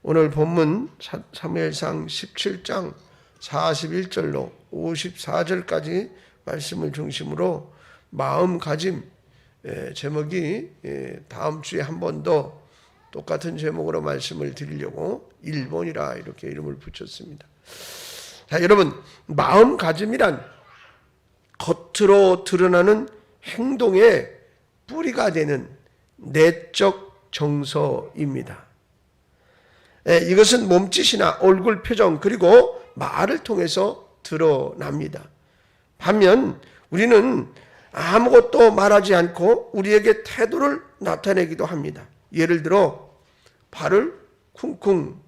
오늘 본문 사무엘상 17장 41절로 54절까지 말씀을 중심으로 마음가짐, 제목이 다음 주에 한 번 더 똑같은 제목으로 말씀을 드리려고 1번이라 이렇게 이름을 붙였습니다. 자, 여러분, 마음가짐이란 겉으로 드러나는 행동의 뿌리가 되는 내적 정서입니다. 이것은 몸짓이나 얼굴 표정 그리고 말을 통해서 드러납니다. 반면 우리는 아무것도 말하지 않고 우리에게 태도를 나타내기도 합니다. 예를 들어 발을 쿵쿵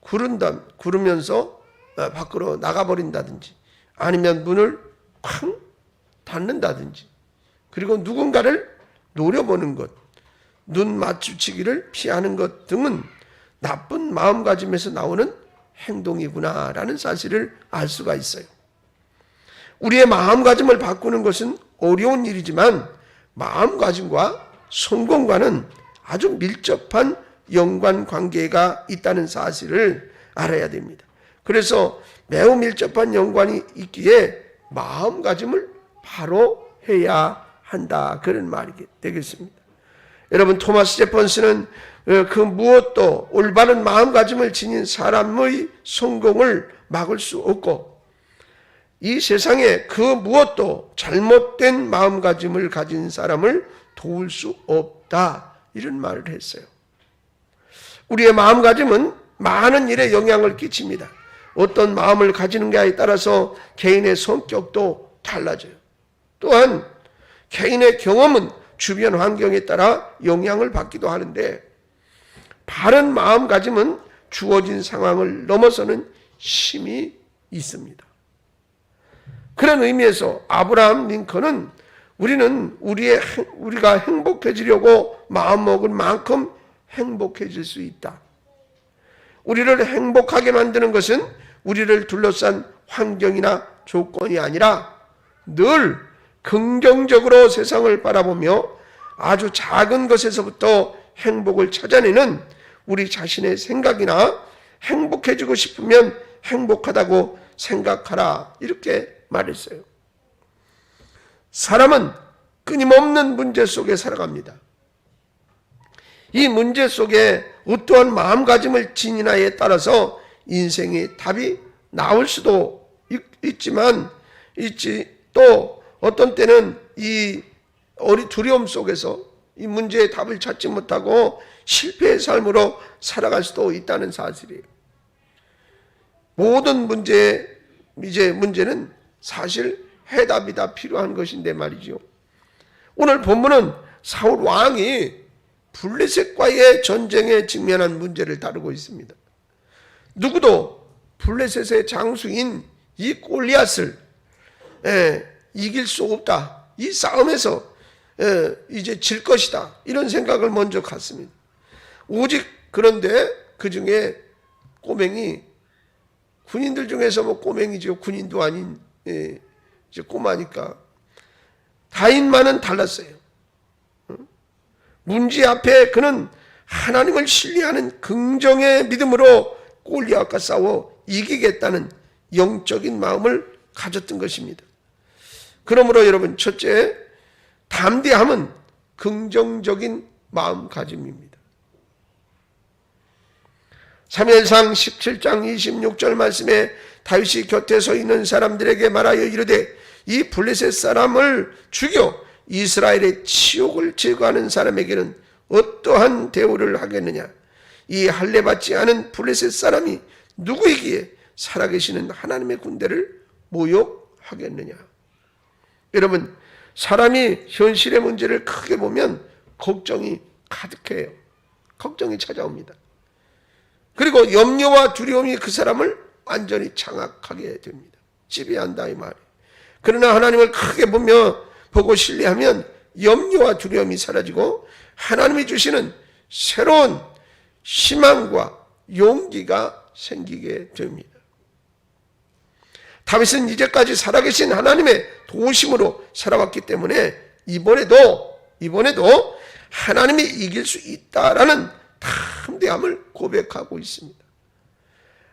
구르면서 밖으로 나가버린다든지, 아니면 문을 쾅 닫는다든지, 그리고 누군가를 노려보는 것, 눈 마주치기를 피하는 것 등은 나쁜 마음가짐에서 나오는 행동이구나라는 사실을 알 수가 있어요. 우리의 마음가짐을 바꾸는 것은 어려운 일이지만 마음가짐과 성공과는 아주 밀접한 연관관계가 있다는 사실을 알아야 됩니다. 그래서 매우 밀접한 연관이 있기에 마음가짐을 바로 해야 한다, 그런 말이 되겠습니다. 여러분, 토마스 제펀스는 그 무엇도 올바른 마음가짐을 지닌 사람의 성공을 막을 수 없고, 이 세상에 그 무엇도 잘못된 마음가짐을 가진 사람을 도울 수 없다, 이런 말을 했어요. 우리의 마음가짐은 많은 일에 영향을 끼칩니다. 어떤 마음을 가지는가에 따라서 개인의 성격도 달라져요. 또한 개인의 경험은 주변 환경에 따라 영향을 받기도 하는데, 바른 마음가짐은 주어진 상황을 넘어서는 힘이 있습니다. 그런 의미에서 아브라함 링컨은 우리가 행복해지려고 마음먹은 만큼 행복해질 수 있다. 우리를 행복하게 만드는 것은 우리를 둘러싼 환경이나 조건이 아니라 늘 긍정적으로 세상을 바라보며 아주 작은 것에서부터 행복을 찾아내는 우리 자신의 생각이나 행복해지고 싶으면 행복하다고 생각하라, 이렇게 말했어요. 사람은 끊임없는 문제 속에 살아갑니다. 이 문제 속에 어떠한 마음가짐을 지니냐에 따라서 인생의 답이 나올 수도 있지만 또 어떤 때는 이 두려움 속에서 이 문제의 답을 찾지 못하고 실패의 삶으로 살아갈 수도 있다는 사실이에요. 모든 문제는 사실 해답이 다 필요한 것인데 말이죠. 오늘 본문은 사울 왕이 블레셋과의 전쟁에 직면한 문제를 다루고 있습니다. 누구도 블레셋의 장수인 이 골리앗을 이길 수 없다, 이 싸움에서 이제 질 것이다, 이런 생각을 먼저 갖습니다. 오직 그런데 그 중에 꼬맹이, 군인들 중에서 뭐 꼬맹이죠, 군인도 아닌 이제 꼬마니까 다윗만은 달랐어요. 문제 앞에 그는 하나님을 신뢰하는 긍정의 믿음으로 골리앗과 싸워 이기겠다는 영적인 마음을 가졌던 것입니다. 그러므로 여러분, 첫째, 담대함은 긍정적인 마음가짐입니다. 사무엘상 17장 26절 말씀에 다윗이 곁에 서 있는 사람들에게 말하여 이르되, 이 블레셋 사람을 죽여 이스라엘의 치욕을 제거하는 사람에게는 어떠한 대우를 하겠느냐? 이 할례받지 않은 블레셋 사람이 누구이기에 살아계시는 하나님의 군대를 모욕하겠느냐? 여러분, 사람이 현실의 문제를 크게 보면 걱정이 가득해요. 걱정이 찾아옵니다. 그리고 염려와 두려움이 그 사람을 완전히 장악하게 됩니다. 지배한다, 이 말이에요. 그러나 하나님을 크게 보고 신뢰하면 염려와 두려움이 사라지고 하나님이 주시는 새로운 희망과 용기가 생기게 됩니다. 다윗은 이제까지 살아계신 하나님의 도우심으로 살아왔기 때문에 이번에도 하나님이 이길 수 있다라는 담대함을 고백하고 있습니다.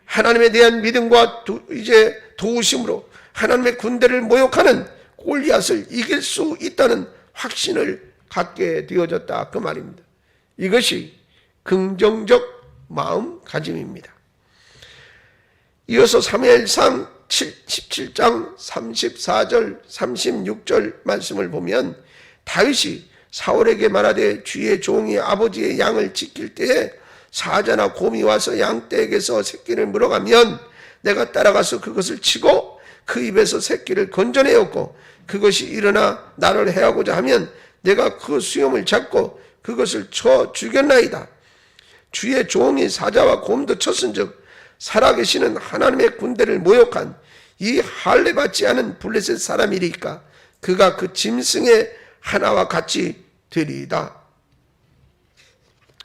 하나님에 대한 믿음과 이제 도우심으로 하나님의 군대를 모욕하는 골리앗을 이길 수 있다는 확신을 갖게 되어졌다, 그 말입니다. 이것이 긍정적 마음가짐입니다. 이어서 사무엘상 17장 34절 36절 말씀을 보면 다윗이 사울에게 말하되 주의 종이 아버지의 양을 지킬 때에 사자나 곰이 와서 양떼에게서 새끼를 물어가면 내가 따라가서 그것을 치고 그 입에서 새끼를 건져내었고 그것이 일어나 나를 해하고자 하면 내가 그 수염을 잡고 그것을 쳐 죽였나이다. 주의 종이 사자와 곰도 쳤은즉 살아계시는 하나님의 군대를 모욕한 이 할례받지 않은 블레셋 사람이리까 그가 그 짐승의 하나와 같이 되리이다.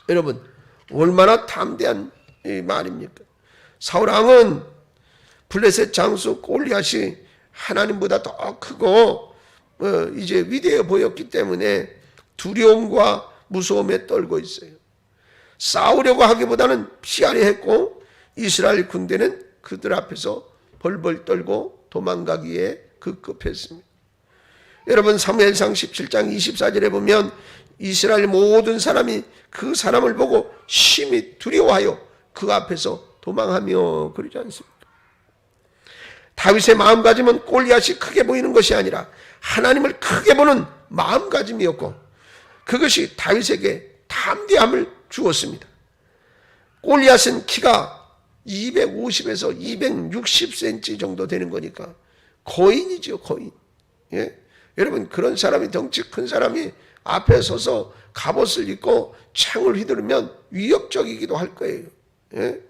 여러분, 얼마나 담대한 말입니까? 사울왕은 블레셋 장수 골리앗이 하나님보다 더 크고 이제 위대해 보였기 때문에 두려움과 무서움에 떨고 있어요. 싸우려고 하기보다는 피하려 했고 이스라엘 군대는 그들 앞에서 벌벌 떨고 도망가기에 급급했습니다. 여러분, 사무엘상 17장 24절에 보면 이스라엘 모든 사람이 그 사람을 보고 심히 두려워하여 그 앞에서 도망하며 그러지 않습니까? 다윗의 마음가짐은 골리앗이 크게 보이는 것이 아니라 하나님을 크게 보는 마음가짐이었고 그것이 다윗에게 담대함을 주었습니다. 골리앗은 키가 250에서 260cm 정도 되는 거니까 거인이죠, 거인. 예? 여러분, 그런 사람이, 덩치 큰 사람이 앞에 서서 갑옷을 입고 창을 휘두르면 위협적이기도 할 거예요. 예?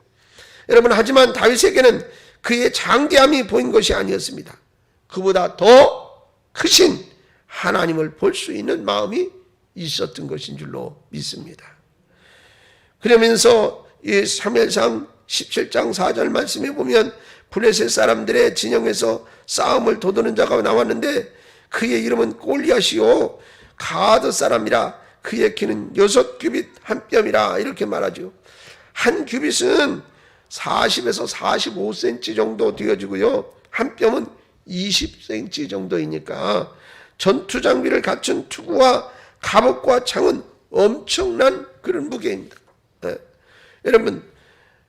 여러분, 하지만 다윗에게는 그의 장대함이 보인 것이 아니었습니다. 그보다 더 크신 하나님을 볼 수 있는 마음이 있었던 것인 줄로 믿습니다. 그러면서 이 사무엘상 17장 4절 말씀에 보면 블레셋 사람들의 진영에서 싸움을 도두는 자가 나왔는데 그의 이름은 골리앗이요 가드 사람이라 그의 키는 6규빗 한 뼘이라 이렇게 말하죠. 한 규빗은 40에서 45cm 정도 되어지고요. 한 뼘은 20cm 정도이니까 전투 장비를 갖춘 투구와 갑옷과 창은 엄청난 그런 무게입니다. 네. 여러분,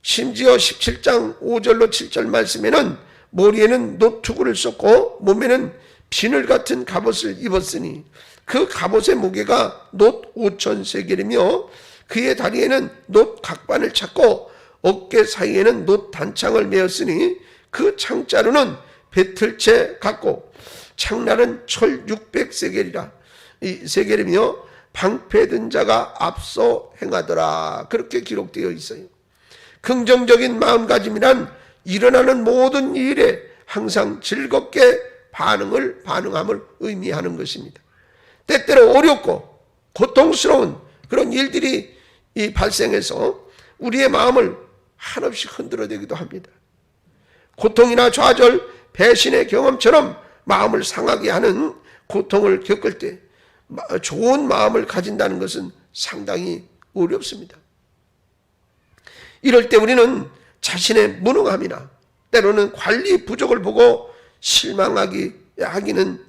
심지어 17장 5절로 7절 말씀에는 머리에는 노투구를 썼고 몸에는 비늘 같은 갑옷을 입었으니 그 갑옷의 무게가 놋 5,000세겔이며 그의 다리에는 놋 각반을 찾고 어깨 사이에는 놋 단창을 메었으니 그 창자루는 배틀채 같고 창날은 철 600세겔이라 이 세겔이며 방패든 자가 앞서 행하더라. 그렇게 기록되어 있어요. 긍정적인 마음가짐이란 일어나는 모든 일에 항상 즐겁게 반응함을 의미하는 것입니다. 때때로 어렵고 고통스러운 그런 일들이 발생해서 우리의 마음을 한없이 흔들어대기도 합니다. 고통이나 좌절, 배신의 경험처럼 마음을 상하게 하는 고통을 겪을 때 좋은 마음을 가진다는 것은 상당히 어렵습니다. 이럴 때 우리는 자신의 무능함이나 때로는 관리 부족을 보고 실망하기는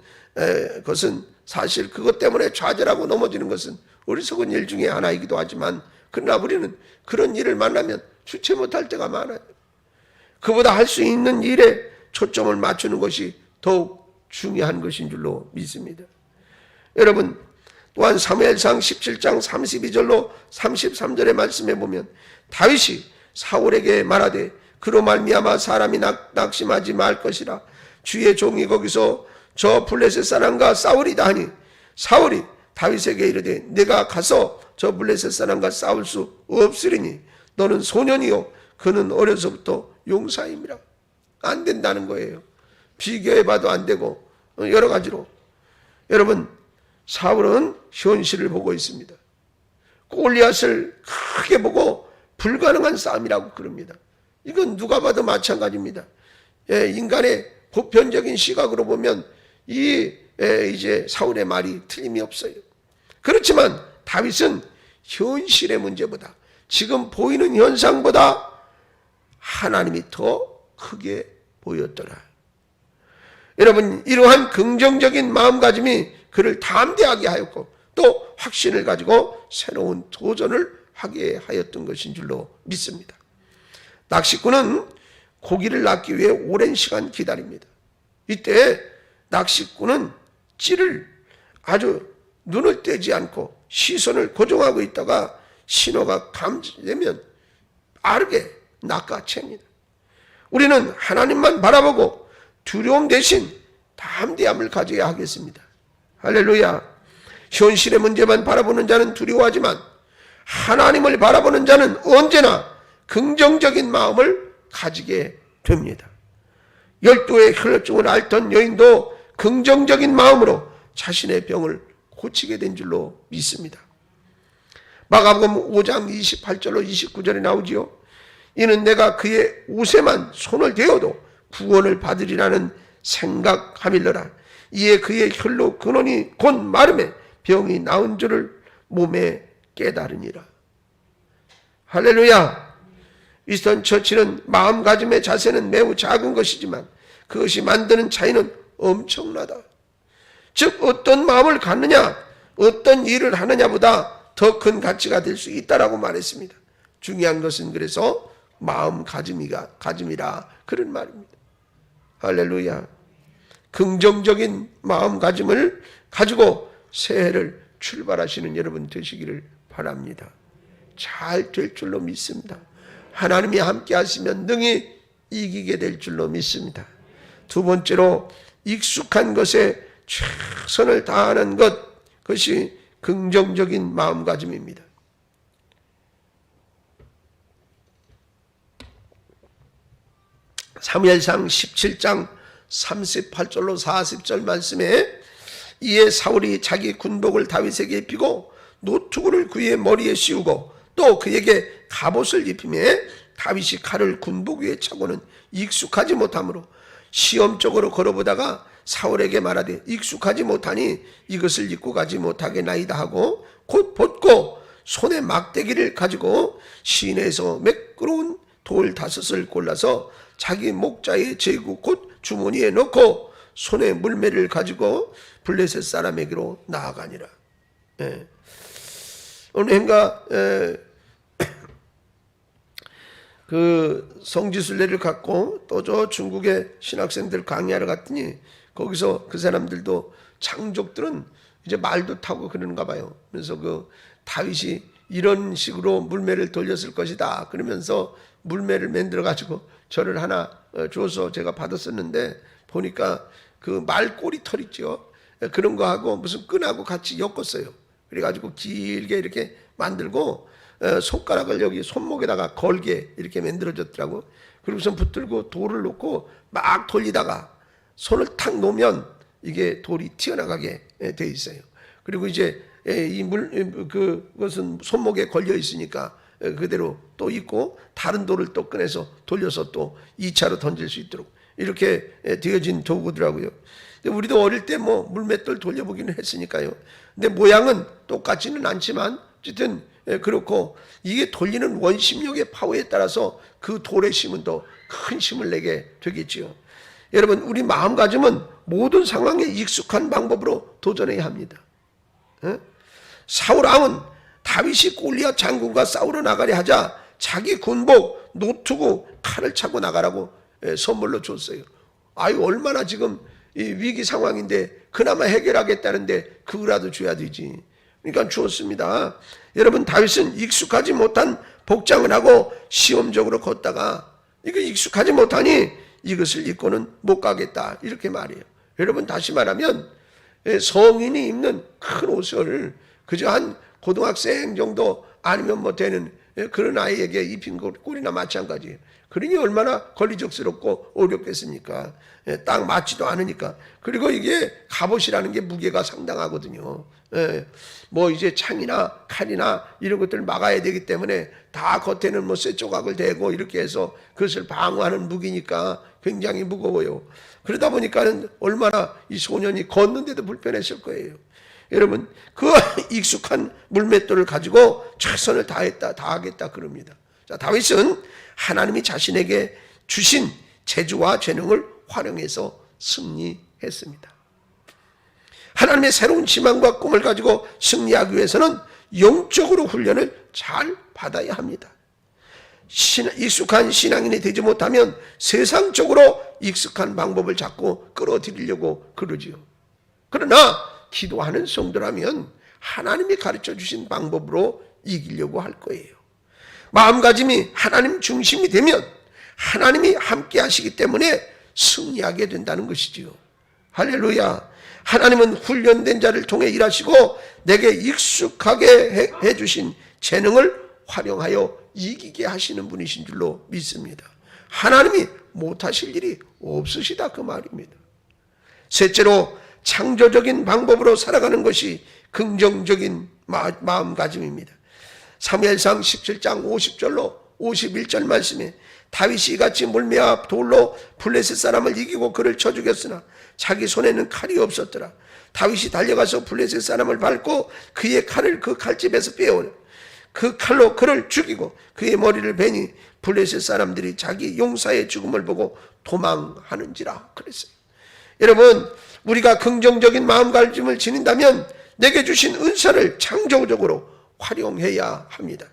것은 사실 그것 때문에 좌절하고 넘어지는 것은 어리석은 일 중에 하나이기도 하지만 그러나 우리는 그런 일을 만나면 주체 못할 때가 많아요. 그보다 할 수 있는 일에 초점을 맞추는 것이 더욱 중요한 것인 줄로 믿습니다. 여러분, 또한 사무엘상 17장 32절로 33절의 말씀에 보면 다윗이 사울에게 말하되 그로 말미암아 사람이 낙심하지 말 것이라 주의 종이 거기서 저 블레셋 사람과 싸우리다 하니 사울이 다윗에게 이르되 내가 가서 저 블레셋 사람과 싸울 수 없으리니 너는 소년이요 그는 어려서부터 용사임이라. 안 된다는 거예요. 비교해봐도 안 되고 여러 가지로. 여러분, 사울은 현실을 보고 있습니다. 골리앗을 크게 보고 불가능한 싸움이라고 그럽니다. 이건 누가 봐도 마찬가지입니다. 인간의 보편적인 시각으로 보면 이제 사울의 말이 틀림이 없어요. 그렇지만 다윗은 현실의 문제보다 지금 보이는 현상보다 하나님이 더 크게 보였더라. 여러분, 이러한 긍정적인 마음가짐이 그를 담대하게 하였고 또 확신을 가지고 새로운 도전을 하게 하였던 것인 줄로 믿습니다. 낚시꾼은 고기를 낚기 위해 오랜 시간 기다립니다. 이때 낚시꾼은 찌를 아주 눈을 떼지 않고 시선을 고정하고 있다가 신호가 감지되면 빠르게 낚아챕니다. 우리는 하나님만 바라보고 두려움 대신 담대함을 가져야 하겠습니다. 할렐루야. 현실의 문제만 바라보는 자는 두려워하지만 하나님을 바라보는 자는 언제나 긍정적인 마음을 가지게 됩니다. 12의 혈루증을 앓던 여인도 긍정적인 마음으로 자신의 병을 고치게 된 줄로 믿습니다. 마가복음 5장 28절로 29절에 나오지요. 이는 내가 그의 옷에만 손을 대어도 구원을 받으리라는 생각함일러라. 이에 그의 혈로 근원이 곧 마름에 병이 나은 줄을 몸에 깨달으니라. 할렐루야. 위스턴 처치는 마음가짐의 자세는 매우 작은 것이지만 그것이 만드는 차이는 엄청나다. 즉 어떤 마음을 갖느냐, 어떤 일을 하느냐보다 더 큰 가치가 될 수 있다라고 말했습니다. 중요한 것은 그래서 마음가짐이라 그런 말입니다. 할렐루야. 긍정적인 마음가짐을 가지고 새해를 출발하시는 여러분 되시기를 바랍니다. 잘 될 줄로 믿습니다. 하나님이 함께 하시면 능히 이기게 될 줄로 믿습니다. 두 번째로 익숙한 것에 최선을 다하는 것, 그것이 긍정적인 마음가짐입니다. 사무엘상 17장 38절로 40절 말씀에 이에 사울이 자기 군복을 다윗에게 입히고 노투구를 그의 머리에 씌우고 또 그에게 갑옷을 입히매 다윗이 칼을 군복 위에 차고는 익숙하지 못하므로 시험적으로 걸어보다가 사울에게 말하되 익숙하지 못하니 이것을 입고 가지 못하겠나이다 하고 곧 벗고 손에 막대기를 가지고 시내에서 매끄러운 돌 5을 골라서 자기 목자의 제구 곧 주머니에 넣고 손에 물매를 가지고 블레셋 사람에게로 나아가니라. 어느 해인가 그 성지순례를 갖고 또 저 중국의 신학생들 강의하러 갔더니 거기서 그 사람들도 장족들은 이제 말도 타고 그러는가 봐요. 그래서 그 다윗이 이런 식으로 물매를 돌렸을 것이다 그러면서 물매를 만들어 가지고 저를 하나 줘서 제가 받았었는데 보니까 그 말꼬리 털 있죠. 그런 거하고 무슨 끈하고 같이 엮었어요. 그래가지고 길게 이렇게 만들고 손가락을 여기 손목에다가 걸게 이렇게 만들어졌더라고. 그리고선 붙들고 돌을 놓고 막 돌리다가 손을 탁 놓으면 이게 돌이 튀어나가게 돼 있어요. 그리고 이제 그것은 손목에 걸려 있으니까 그대로 또 있고 다른 돌을 또 꺼내서 돌려서 또 2차로 던질 수 있도록 이렇게 되어진 도구더라고요. 우리도 어릴 때 뭐 물맷돌 돌려보기는 했으니까요. 근데 모양은 똑같지는 않지만 어쨌든 그렇고 이게 돌리는 원심력의 파워에 따라서 그 돌의 힘은 더 큰 힘을 내게 되겠지요. 여러분, 우리 마음가짐은 모든 상황에 익숙한 방법으로 도전해야 합니다. 사울 왕은 다윗이 골리앗 장군과 싸우러 나가려 하자 자기 군복 노투구 칼을 차고 나가라고 선물로 줬어요. 아유, 얼마나 지금 이 위기 상황인데 그나마 해결하겠다는데 그거라도 줘야 되지. 그러니까 주었습니다. 여러분, 다윗은 익숙하지 못한 복장을 하고 시험적으로 걷다가 이거 익숙하지 못하니 이것을 입고는 못 가겠다 이렇게 말해요. 여러분, 다시 말하면 성인이 입는 큰 옷을 그저 한 고등학생 정도 아니면 뭐 되는 그런 아이에게 입힌 꼴이나 마찬가지예요. 그러니 얼마나 권리적스럽고 어렵겠습니까? 딱 맞지도 않으니까. 그리고 이게 갑옷이라는 게 무게가 상당하거든요. 뭐 이제 창이나 칼이나 이런 것들을 막아야 되기 때문에 다 겉에는 뭐 쇠 조각을 대고 이렇게 해서 그것을 방어하는 무기니까 굉장히 무거워요. 그러다 보니까는 얼마나 이 소년이 걷는데도 불편했을 거예요. 여러분, 그 익숙한 물맷돌을 가지고 최선을 다하겠다 그럽니다. 자, 다윗은 하나님이 자신에게 주신 재주와 재능을 활용해서 승리했습니다. 하나님의 새로운 희망과 꿈을 가지고 승리하기 위해서는 영적으로 훈련을 잘 받아야 합니다. 익숙한 신앙인이 되지 못하면 세상적으로 익숙한 방법을 자꾸 끌어들이려고 그러지요. 그러나 기도하는 성도라면 하나님이 가르쳐 주신 방법으로 이기려고 할 거예요. 마음가짐이 하나님 중심이 되면 하나님이 함께 하시기 때문에 승리하게 된다는 것이지요. 할렐루야. 하나님은 훈련된 자를 통해 일하시고 내게 익숙하게 해주신 재능을 활용하여 이기게 하시는 분이신 줄로 믿습니다. 하나님이 못하실 일이 없으시다 그 말입니다. 셋째로 창조적인 방법으로 살아가는 것이 긍정적인 마음가짐입니다. 사무엘상 17장 50절로 51절 말씀에 다윗이 이같이 물매와 돌로 블레셋 사람을 이기고 그를 쳐 죽였으나 자기 손에는 칼이 없었더라. 다윗이 달려가서 블레셋 사람을 밟고 그의 칼을 그 칼집에서 빼오려 그 칼로 그를 죽이고 그의 머리를 베니 블레셋 사람들이 자기 용사의 죽음을 보고 도망하는지라 그랬어요. 여러분, 우리가 긍정적인 마음가짐을 지닌다면 내게 주신 은사를 창조적으로 활용해야 합니다.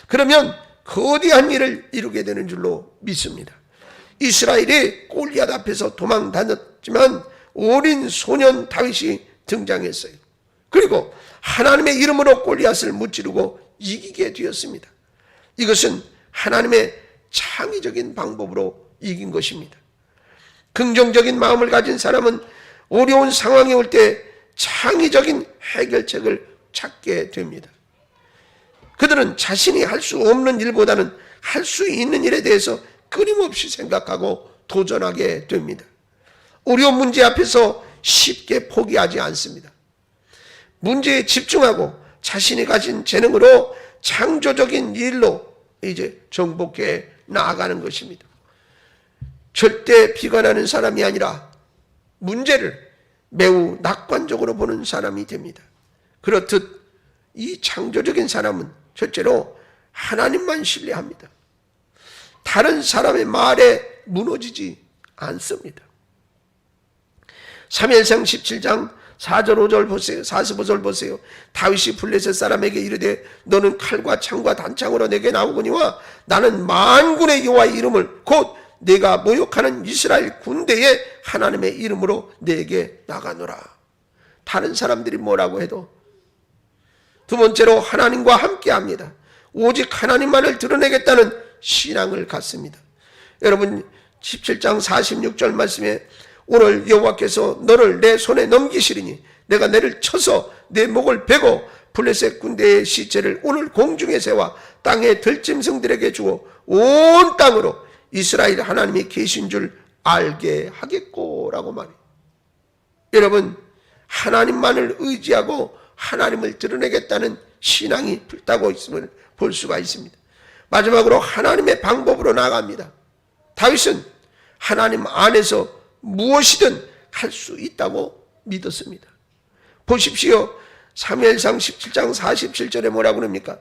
그러면 거대한 일을 이루게 되는 줄로 믿습니다. 이스라엘이 골리앗 앞에서 도망 다녔지만 어린 소년 다윗이 등장했어요. 그리고 하나님의 이름으로 골리앗을 무찌르고 이기게 되었습니다. 이것은 하나님의 창의적인 방법으로 이긴 것입니다. 긍정적인 마음을 가진 사람은 어려운 상황이 올 때 창의적인 해결책을 찾게 됩니다. 그들은 자신이 할 수 없는 일보다는 할 수 있는 일에 대해서 끊임없이 생각하고 도전하게 됩니다. 어려운 문제 앞에서 쉽게 포기하지 않습니다. 문제에 집중하고 자신이 가진 재능으로 창조적인 일로 이제 정복해 나아가는 것입니다. 절대 비관하는 사람이 아니라 문제를 매우 낙관적으로 보는 사람이 됩니다. 그렇듯 이 창조적인 사람은 첫째로 하나님만 신뢰합니다. 다른 사람의 말에 무너지지 않습니다. 사무엘상 17장 4절 5절 보세요. 45절 보세요. 다윗이 블레셋 사람에게 이르되 너는 칼과 창과 단창으로 내게 나오거니와 나는 만군의 여호와의 이름을 곧 내가 모욕하는 이스라엘 군대의 하나님의 이름으로 내게 나가노라. 다른 사람들이 뭐라고 해도. 두 번째로 하나님과 함께합니다. 오직 하나님만을 드러내겠다는 신앙을 갖습니다. 여러분 17장 46절 말씀에 오늘 여호와께서 너를 내 손에 넘기시리니 내가 너를 쳐서 내 목을 베고 블레셋 군대의 시체를 오늘 공중에 세워 땅의 들짐승들에게 주어 온 땅으로 이스라엘 하나님이 계신 줄 알게 하겠고라고 말해요. 여러분, 하나님만을 의지하고 하나님을 드러내겠다는 신앙이 불타고 있음을 볼 수가 있습니다. 마지막으로 하나님의 방법으로 나아갑니다. 다윗은 하나님 안에서 무엇이든 할 수 있다고 믿었습니다. 보십시오. 사무엘상 17장 47절에 뭐라고 합니까?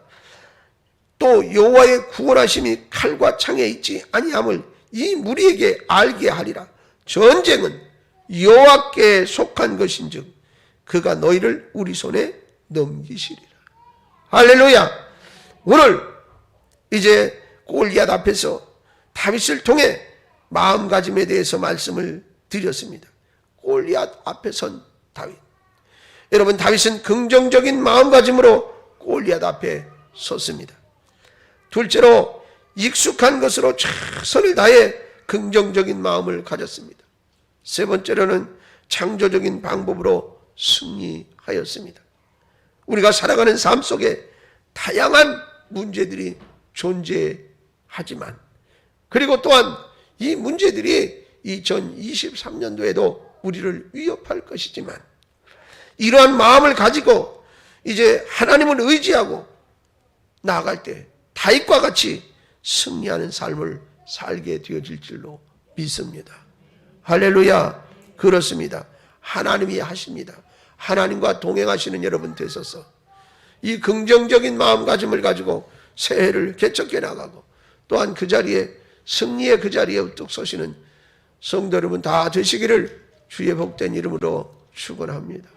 또 여호와의 구원하심이 칼과 창에 있지 아니함을 이 무리에게 알게 하리라. 전쟁은 여호와께 속한 것인즉 그가 너희를 우리 손에 넘기시리라. 할렐루야. 오늘 이제 골리앗 앞에서 다윗을 통해 마음가짐에 대해서 말씀을 드렸습니다. 골리앗 앞에 선 다윗. 여러분, 다윗은 긍정적인 마음가짐으로 골리앗 앞에 섰습니다. 둘째로 익숙한 것으로 최선을 다해 긍정적인 마음을 가졌습니다. 세 번째로는 창조적인 방법으로 승리하였습니다. 우리가 살아가는 삶 속에 다양한 문제들이 존재하지만 그리고 또한 이 문제들이 2023년도에도 우리를 위협할 것이지만 이러한 마음을 가지고 이제 하나님을 의지하고 나아갈 때 다윗과 같이 승리하는 삶을 살게 되어질 줄로 믿습니다. 할렐루야. 그렇습니다. 하나님이 하십니다. 하나님과 동행하시는 여러분 되셔서 이 긍정적인 마음가짐을 가지고 새해를 개척해 나가고 또한 그 자리에 승리의 그 자리에 우뚝 서시는 성도 여러분 다 되시기를 주의 복된 이름으로 축원합니다.